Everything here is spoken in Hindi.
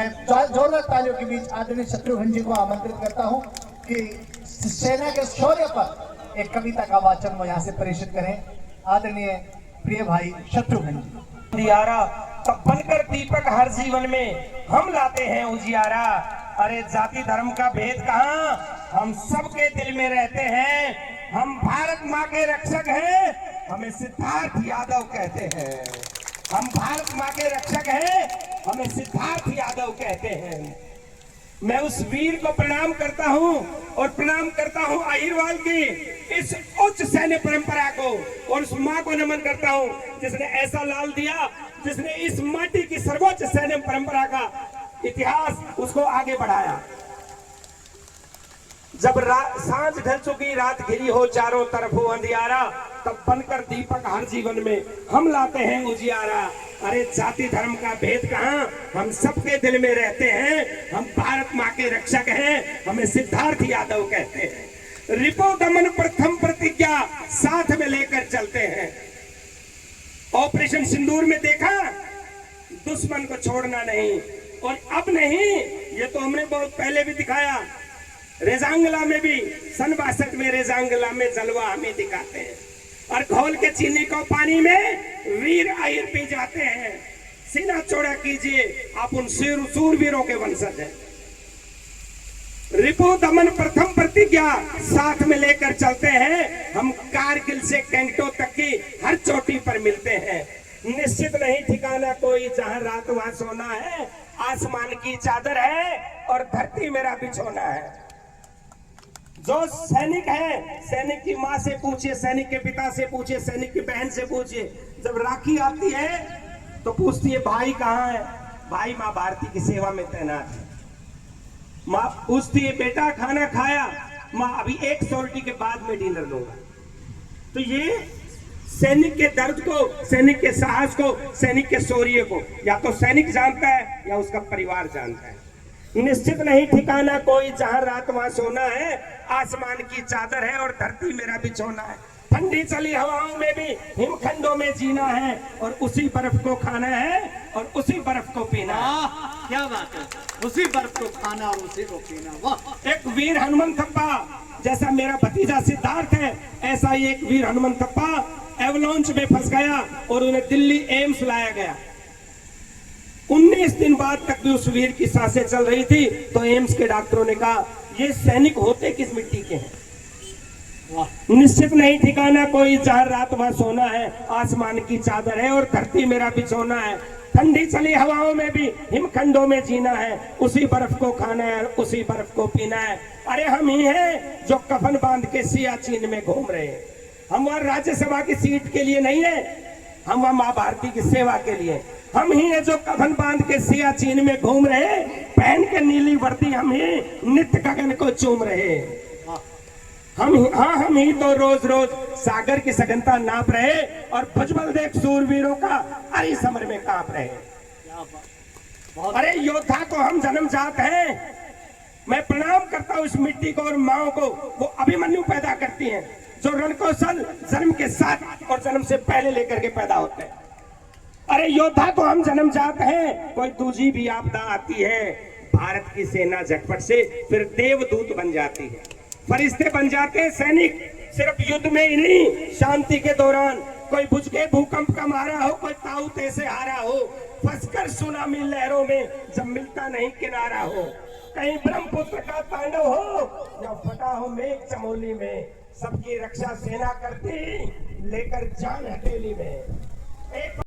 मैं जोरदार तालियों के बीच आदरणीय शत्रुघ्न जी को आमंत्रित करता हूं कि सेना के शौर्य पर एक कविता का वाचन वो यहाँ से प्रेषित करें। आदरणीय प्रिय भाई शत्रुघ्न जी। उजियारा तब बनकर दीपक हर जीवन में हम लाते हैं उजियारा। अरे जाति धर्म का भेद कहाँ, हम सबके दिल में रहते हैं। हम भारत माँ के रक्षक हैं, हमें सिद्धार्थ यादव कहते हैं। हम भारत माँ के रक्षक हैं, हमें सिद्धार्थ यादव कहते हैं। मैं उस वीर को प्रणाम करता हूं और प्रणाम करता हूं अहिरवाल की इस उच्च सैन्य परंपरा को, और उस मां को नमन करता हूं जिसने ऐसा लाल दिया, जिसने इस माटी की सर्वोच्च सैन्य परंपरा का इतिहास उसको आगे बढ़ाया। जब सांझ ढल चुकी, रात घिरी हो, चारों तरफ हो अंधियारा, तब बनकर दीपक हर जीवन में हम लाते हैं उजियारा। अरे जाति धर्म का भेद कहाँ, हम सबके दिल में रहते हैं। हम भारत माँ के रक्षक हैं, हमें सिद्धार्थ यादव कहते हैं। रिपो दमन प्रथम प्रतिज्ञा साथ में लेकर चलते हैं। ऑपरेशन सिंदूर में देखा, दुश्मन को छोड़ना नहीं, और अब नहीं, ये तो हमने बहुत पहले भी दिखाया। रेजांगला में भी सन 62 में रेजांगला में जलवा हमें दिखाते हैं, और घोल के चीनी को पानी में वीर अहिर पी जाते हैं। सीना चौड़ा कीजिए, आप उन सूरवीरों के वंशज हैं। रिपो दमन प्रथम प्रतिज्ञा साथ में लेकर चलते हैं। हम कारगिल से गंगटोक तक की हर चोटी पर मिलते हैं। निश्चित नहीं ठिकाना कोई, जहां रात वहां सोना है। आसमान की चादर है और धरती मेरा बिछोना है। जो सैनिक है, सैनिक की माँ से पूछिए, सैनिक के पिता से पूछिए, सैनिक की बहन से पूछिए। जब राखी आती है तो पूछती है भाई कहाँ है। भाई माँ भारती की सेवा में तैनात है। माँ पूछती है बेटा खाना खाया। माँ अभी एक सोल्टी के बाद में डिनर लूंगा। तो ये सैनिक के दर्द को, सैनिक के साहस को, सैनिक के शौर्य को या तो सैनिक जानता है या उसका परिवार जानता है। निश्चित नहीं ठिकाना कोई, जहां रात वहां सोना है। आसमान की चादर है और धरती मेरा बिछोना है। ठंडी चली हवाओं में भी हिमखंडों में जीना है, और उसी बर्फ को खाना है और उसी बर्फ को पीना है। क्या बात है, उसी बर्फ को खाना और उसी को पीना। वाह। एक वीर हनुमंतप्पा जैसा मेरा भतीजा सिद्धार्थ है, ऐसा ही एक वीर हनुमंतप्पा एवलॉन्च में फंस गया और उन्हें दिल्ली एम्स लाया गया। 19 दिन बाद तक भी उस वीर की सांसें चल रही थी। तो एम्स के डॉक्टरों ने कहा ये सैनिक होते किस मिट्टी के हैं। निश्चित नहीं ठिकाना कोई, जहां रात वहां सोना है। आसमान की चादर है और धरती मेरा बिछोना है। ठंडी चली हवाओं में भी हिमखंडों में जीना है। उसी बर्फ को खाना है और उसी बर्फ को पीना है। अरे हम ही हैं जो कफन बांध के सियाचिन में घूम रहे हैं। हम वहां राज्यसभा की सीट के लिए नहीं है, हम वहां माँ भारती की सेवा के लिए। हम ही है जो कफन बांध के सियाचिन में घूम रहे, पहन के नीली वर्दी हम ही नित्य गगन को चूम रहे। हम ही तो रोज रोज सागर की सघनता नाप रहे, और भुजबल देख सूरवीरों का अरि समर में कांप रहे। अरे योद्धा को हम जन्मजात हैं। मैं प्रणाम करता हूँ इस मिट्टी को और माओ को, वो अभिमन्यु पैदा करती हैं, जो रणकौशल जन्म के साथ और जन्म से पहले लेकर के पैदा होते हैं। अरे योद्धा को हम जन्मजात हैं। कोई दूजी भी आपदा आती है, भारत की सेना झटपट से फिर देवदूत बन जाती है। फरिश्ते बन जाते हैं सैनिक, सिर्फ युद्ध में ही नहीं, शांति के दौरान। कोई बुझ के भूकंप का मारा हो, कोई ताऊत ऐसे हारा हो, फंसकर सुनामी लहरों में जब मिलता नहीं किनारा हो। कहीं ब्रह्मपुत्र का तांडव हो या फटा हो मेघ चमोली में, सबकी रक्षा सेना करती लेकर जान हथेली में।